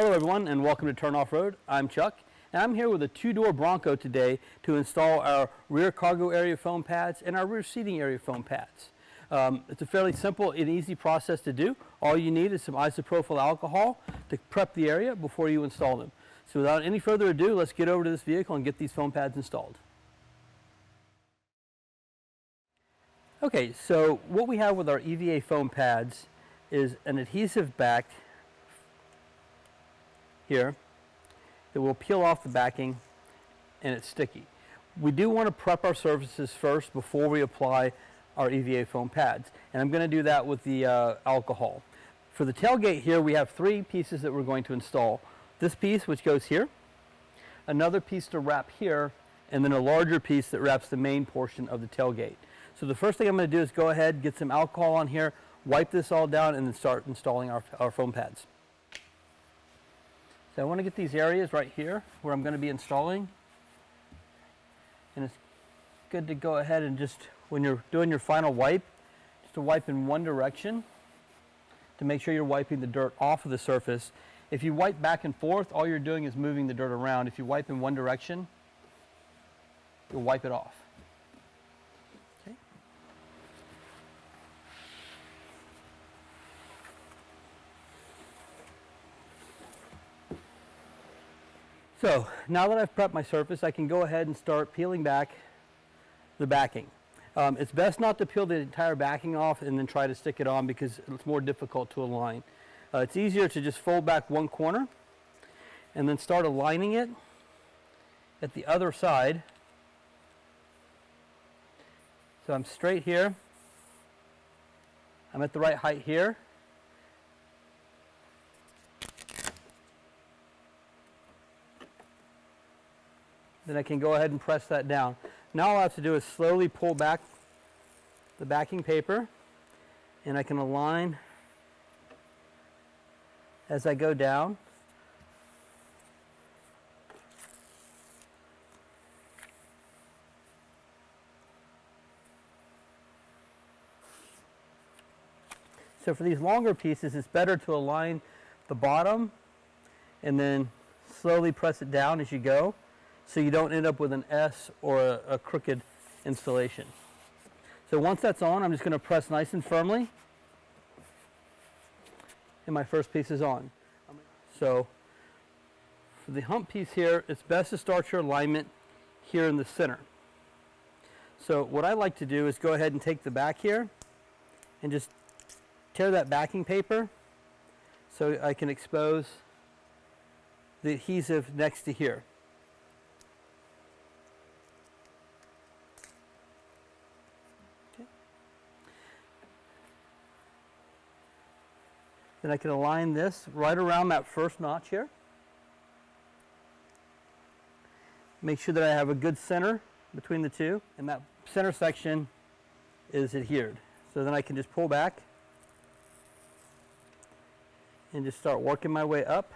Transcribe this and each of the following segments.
Hello everyone and welcome to Turn Off-Road. I'm Chuck and I'm here with a two-door Bronco today to install our rear cargo area foam pads and our rear seating area foam pads. It's a fairly simple and easy process to do. All you need is some isopropyl alcohol to prep the area before you install them. So without any further ado, let's get over to this vehicle and get these foam pads installed. Okay, so what we have with our EVA foam pads is an adhesive back here. It will peel off the backing and it's sticky. We do want to prep our surfaces first before we apply our EVA foam pads, and I'm going to do that with the alcohol. For the tailgate here, we have three pieces that we're going to install. This piece, which goes here, another piece to wrap here, and then a larger piece that wraps the main portion of the tailgate. So the first thing I'm going to do is go ahead, get some alcohol on here, wipe this all down, and then start installing our foam pads. So I want to get these areas right here where I'm going to be installing, and it's good to go ahead and just, when you're doing your final wipe, just to wipe in one direction to make sure you're wiping the dirt off of the surface. If you wipe back and forth, all you're doing is moving the dirt around. If you wipe in one direction, you'll wipe it off. Okay. So now that I've prepped my surface, I can go ahead and start peeling back the backing. It's best not to peel the entire backing off and then try to stick it on because it's more difficult to align. It's easier to just fold back one corner and then start aligning it at the other side. So I'm straight here. I'm at the right height here. Then I can go ahead and press that down. Now all I have to do is slowly pull back the backing paper, and I can align as I go down. So for these longer pieces, it's better to align the bottom and then slowly press it down as you go, so you don't end up with an S or a crooked installation. So once that's on, I'm just going to press nice and firmly, and my first piece is on. So for the hump piece here, it's best to start your alignment here in the center. So what I like to do is go ahead and take the back here and just tear that backing paper so I can expose the adhesive next to here. Then I can align this right around that first notch here. Make sure that I have a good center between the two, and that center section is adhered. So then I can just pull back and just start working my way up.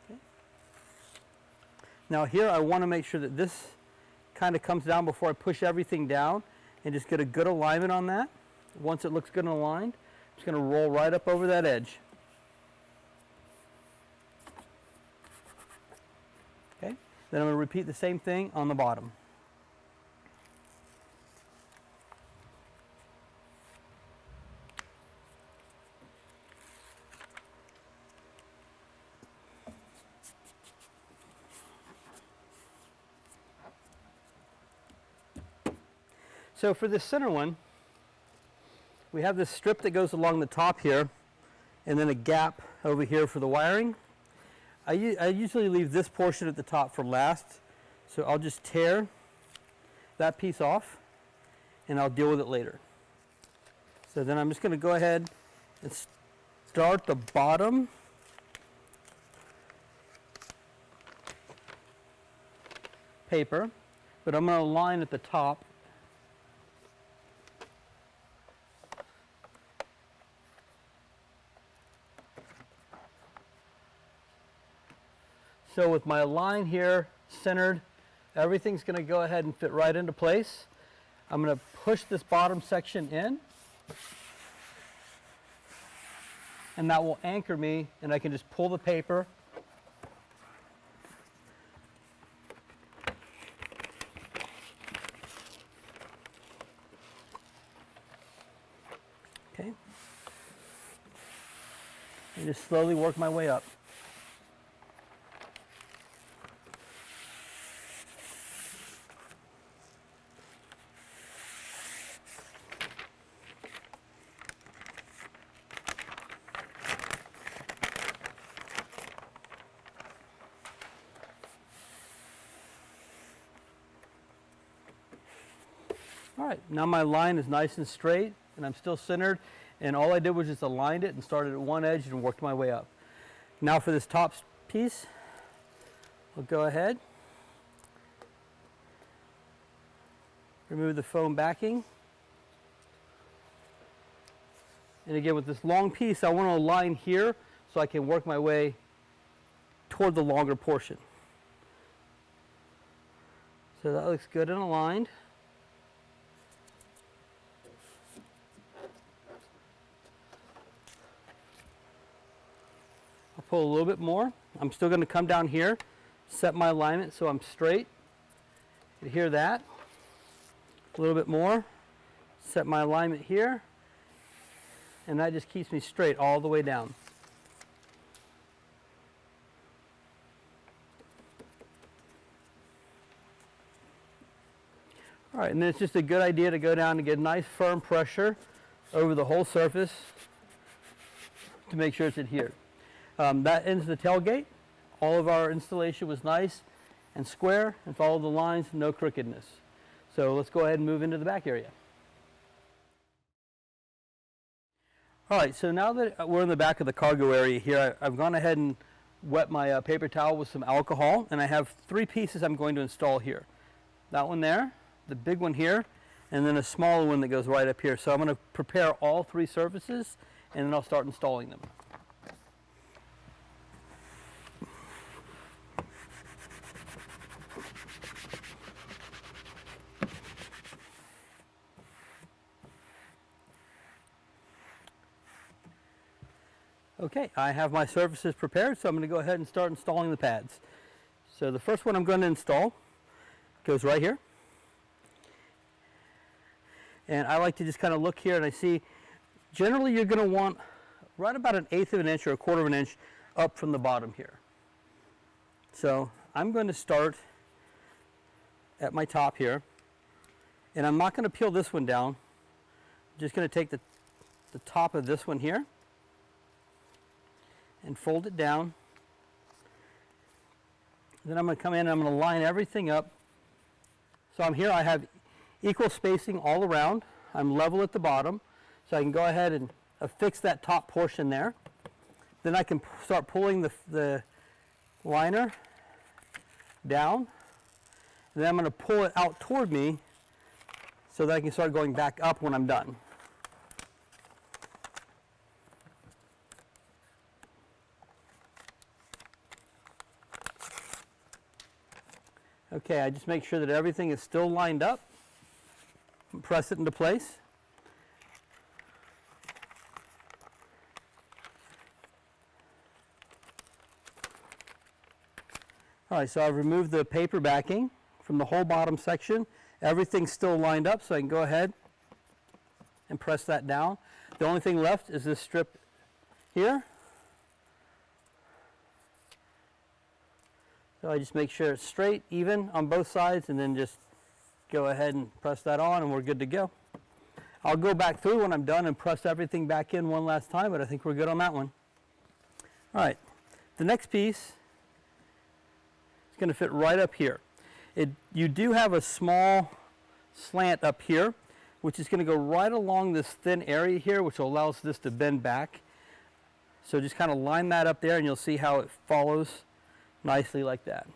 Okay. Now here I want to make sure that this kind of comes down before I push everything down, and just get a good alignment on that. Once it looks good and aligned, I'm just going to roll right up over that edge. Okay, then I'm going to repeat the same thing on the bottom. So for this center one, we have this strip that goes along the top here, and then a gap over here for the wiring. I usually leave this portion at the top for last, so I'll just tear that piece off, and I'll deal with it later. So then I'm just going to go ahead and start the bottom paper, but I'm going to align at the top. So with my line here centered, everything's going to go ahead and fit right into place. I'm going to push this bottom section in and that will anchor me, and I can just pull the paper. Okay. And just slowly work my way up. All right, now my line is nice and straight, and I'm still centered, and all I did was just aligned it and started at one edge and worked my way up. Now for this top piece, I'll go ahead, remove the foam backing, and again with this long piece I want to align here so I can work my way toward the longer portion. So that looks good and aligned. Pull a little bit more. I'm still going to come down here, set my alignment so I'm straight. You hear that? A little bit more. Set my alignment here, and that just keeps me straight all the way down. All right, and then it's just a good idea to go down and get nice firm pressure over the whole surface to make sure it's adhered. That ends the tailgate. All of our installation was nice and square and followed the lines, no crookedness. So let's go ahead and move into the back area. All right, so now that we're in the back of the cargo area here, I've gone ahead and wet my paper towel with some alcohol, and I have 3 pieces I'm going to install here. That one there, the big one here, and then a smaller one that goes right up here. So I'm going to prepare all 3 surfaces, and then I'll start installing them. Okay, I have my surfaces prepared, so I'm going to go ahead and start installing the pads. So the first one I'm going to install goes right here. And I like to just kind of look here and I see, generally you're going to want right about 1/8 of an inch or 1/4 of an inch up from the bottom here. So I'm going to start at my top here, and I'm not going to peel this one down. I'm just going to take the top of this one here and fold it down. Then I'm going to come in and I'm going to line everything up. So I'm here, I have equal spacing all around. I'm level at the bottom, so I can go ahead and affix that top portion there. Then I can start pulling the liner down, and then I'm going to pull it out toward me so that I can start going back up when I'm done. Okay, I just make sure that everything is still lined up. Press it into place. All right, so I've removed the paper backing from the whole bottom section. Everything's still lined up, so I can go ahead and press that down. The only thing left is this strip here. So I just make sure it's straight, even on both sides, and then just go ahead and press that on, and we're good to go. I'll go back through when I'm done and press everything back in one last time, but I think we're good on that one. All right, the next piece is going to fit right up here. You do have a small slant up here, which is going to go right along this thin area here, which allows this to bend back. So just kind of line that up there, and you'll see how it follows nicely like that.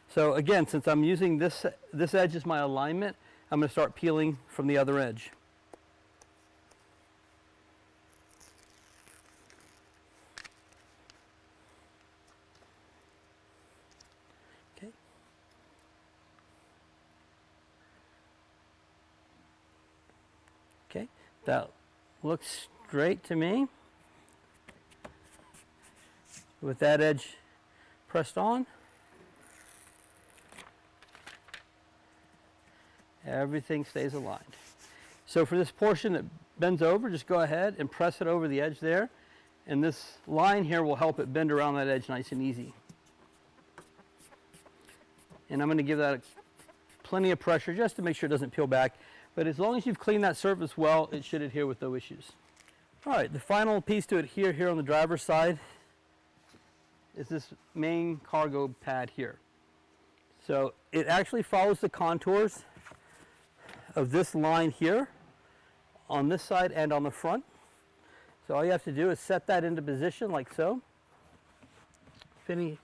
So again, since I'm using this edge as my alignment, I'm going to start peeling from the other edge. Okay. Okay, that looks straight to me. With that edge pressed on, everything stays aligned. So for this portion that bends over, just go ahead and press it over the edge there. And this line here will help it bend around that edge nice and easy. And I'm going to give that plenty of pressure just to make sure it doesn't peel back. But as long as you've cleaned that surface well, it should adhere with no issues. All right, the final piece to adhere here on the driver's side is this main cargo pad here. So it actually follows the contours of this line here on this side and on the front. So all you have to do is set that into position like so. So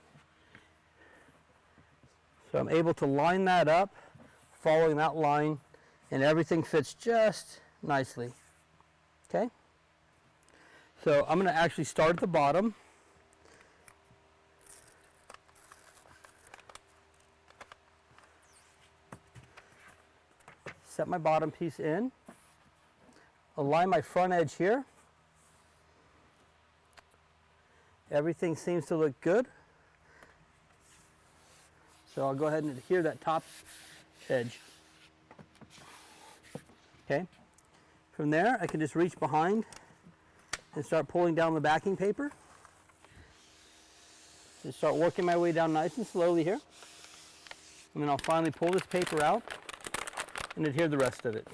I'm able to line that up, following that line, and everything fits just nicely. Okay? So I'm going to actually start at the bottom. Set my bottom piece in. Align my front edge here. Everything seems to look good. So I'll go ahead and adhere that top edge. Okay. From there, I can just reach behind and start pulling down the backing paper. Just start working my way down nice and slowly here. And then I'll finally pull this paper out and adhere the rest of it.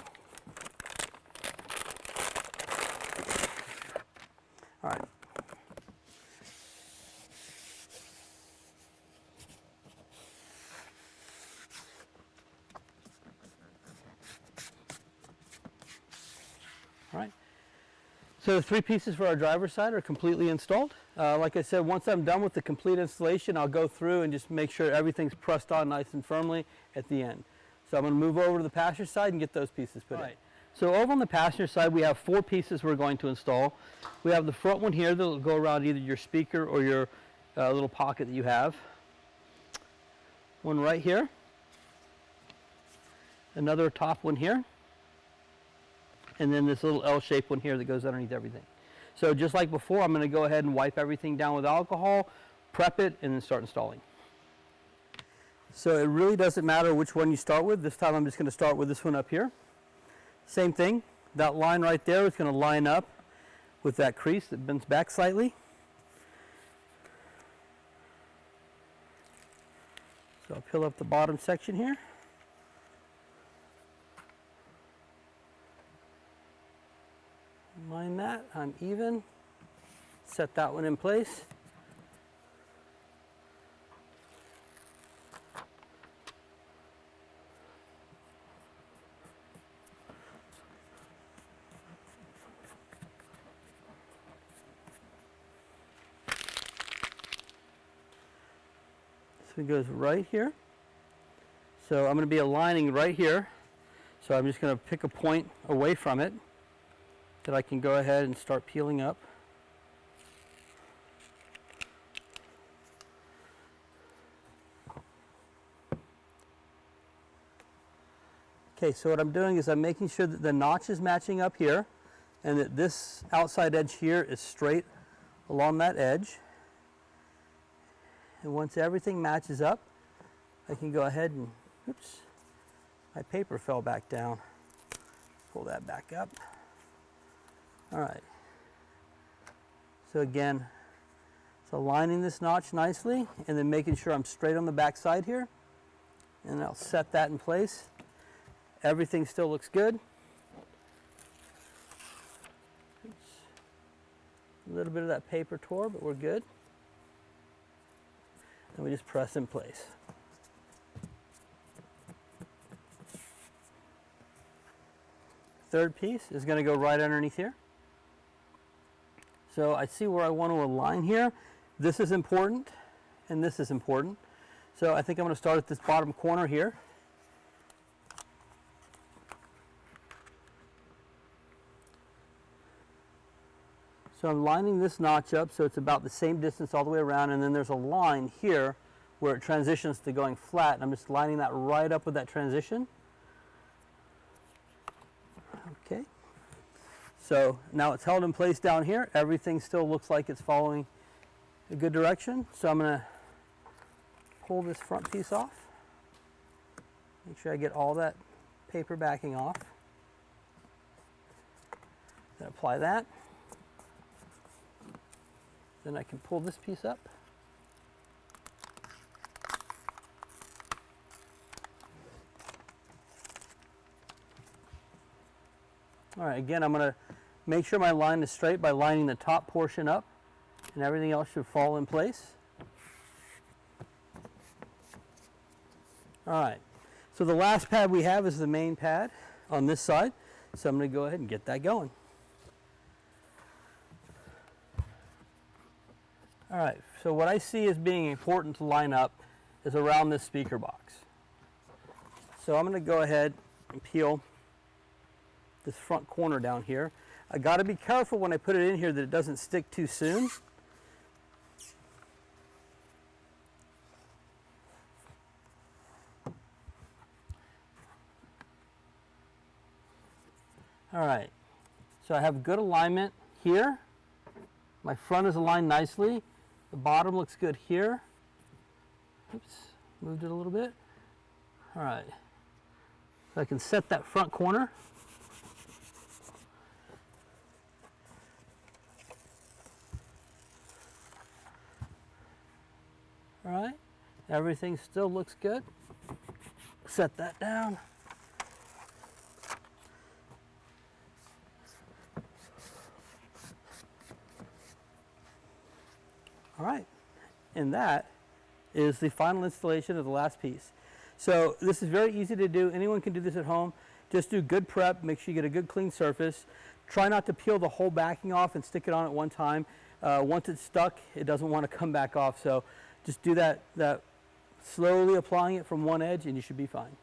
All right. All right. So the 3 pieces for our driver's side are completely installed. Like I said, once I'm done with the complete installation, I'll go through and just make sure everything's pressed on nice and firmly at the end. So I'm going to move over to the passenger side and get those pieces put in. So over on the passenger side, we have 4 pieces we're going to install. We have the front one here that will go around either your speaker or your little pocket that you have. One right here. Another top one here. And then this little L-shaped one here that goes underneath everything. So just like before, I'm going to go ahead and wipe everything down with alcohol, prep it, and then start installing. So it really doesn't matter which one you start with. This time I'm just going to start with this one up here. Same thing, that line right there is going to line up with that crease that bends back slightly. So I'll peel up the bottom section here. Line that, I'm even. Set that one in place. So it goes right here. So I'm going to be aligning right here. So I'm just going to pick a point away from it that I can go ahead and start peeling up. Okay, so what I'm doing is I'm making sure that the notch is matching up here and that this outside edge here is straight along that edge. And once everything matches up, I can go ahead and, oops, my paper fell back down. Pull that back up. All right. So again, it's aligning this notch nicely and then making sure I'm straight on the back side here. And I'll set that in place. Everything still looks good. Oops. A little bit of that paper tore, but we're good. And we just press in place. Third piece is going to go right underneath here. So I see where I want to align here. This is important, and this is important. So I think I'm going to start at this bottom corner here. So I'm lining this notch up so it's about the same distance all the way around, and then there's a line here where it transitions to going flat, and I'm just lining that right up with that transition. Okay. So now it's held in place down here. Everything still looks like it's following a good direction. So I'm going to pull this front piece off. Make sure I get all that paper backing off. Then apply that. Then I can pull this piece up. All right, again, I'm going to make sure my line is straight by lining the top portion up, and everything else should fall in place. All right, so the last pad we have is the main pad on this side, so I'm going to go ahead and get that going. All right, so what I see as being important to line up is around this speaker box. So I'm going to go ahead and peel this front corner down here. I got to be careful when I put it in here that it doesn't stick too soon. All right, so I have good alignment here. My front is aligned nicely. The bottom looks good here. Oops, moved it a little bit. All right, so I can set that front corner. All right, everything still looks good. Set that down. All right, and that is the final installation of the last piece. So this is very easy to do. Anyone can do this at home. Just do good prep, make sure you get a good clean surface. Try not to peel the whole backing off and stick it on at one time. Once it's stuck, it doesn't want to come back off. So just do that slowly applying it from one edge and you should be fine.